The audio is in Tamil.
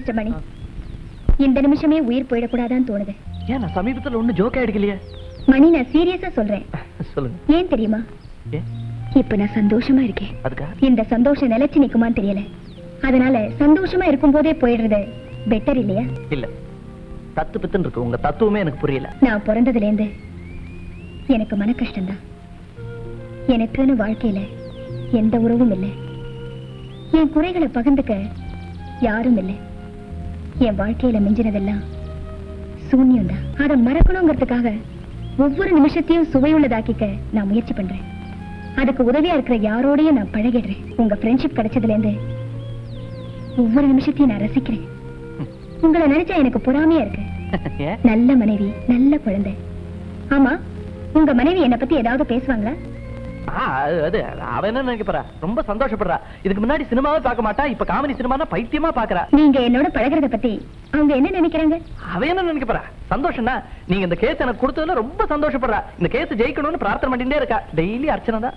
மிஸ்டர் மணி, இந்த நிமிஷமே உயிர் போயிடக்கூடாதான்னு தோணுது. ஏன் நான் சமீபத்துல ஒண்ணு ஜோக்கா எடுக்கலையே? மணி, நான் சீரியஸா சொல்றேன். சொல்லுங்க. ஏன் தெரியுமா? ஏன்? இப்ப நான் சந்தோஷமா இருக்கேன். அதுக்கா? இந்த சந்தோஷம் நிலைச்சு நிக்குமான்னு தெரியல. அதனால சந்தோஷமா இருக்கும் போதே போயிடுறது பெட்டர் இல்லையா? இல்ல, தத்து பித்துன்னு இருக்கு. உங்க தத்துவமே எனக்கு புரியல. நான் பிறந்ததுல இருந்து எனக்கு மன கஷ்டம்தான். எனக்குன்னு வாழ்க்கையில எந்த உறவும் இல்லை. என் குறைகளை பகிர்ந்துக்க யாரும் இல்லை. என் வாழ்க்கையில மிஞ்சினதெல்லாம் சூன்யம் தான். அதை மறக்கணுங்கிறதுக்காக ஒவ்வொரு நிமிஷத்தையும் சுவையுள்ளதாக்கிக்க நான் முயற்சி பண்றேன். அதுக்கு உதவியா இருக்கிற யாரோடையும் நான் பழகிடுறேன். உங்க ஃப்ரெண்ட்ஷிப் கிடைச்சதுல இருந்து ஒவ்வொரு நிமிஷத்தையும் நான் ரசிக்கிறேன். உங்களை நினைச்சா எனக்கு பொறாமையா இருக்கு. நல்ல மனைவி, நல்ல குழந்தை. ஆமா, உங்க மனைவி என்னை பத்தி ஏதாவது பேசுவாங்களா? அது அவ என்ன நினைக்கப்படுறா? ரொம்ப சந்தோஷப்படுறா. இதுக்கு முன்னாடி சினிமாவே பார்க்க மாட்டா, இப்ப காமெடி சினிமா பைத்தியமா பாக்குறா. நீங்க என்னோட பழகிறத பத்தி அவங்க என்ன நினைக்கிறாங்க? அவ என்ன நினைக்கப்படுறா? சந்தோஷம்னா நீங்க இந்த கேஸ் எனக்கு கொடுத்ததுல ரொம்ப சந்தோஷப்படுறா. இந்த கேஸ் ஜெயிக்கணும்னு பிரார்த்தனை பண்ணிட்டே இருக்கா. டெய்லி அர்ச்சனை தான்.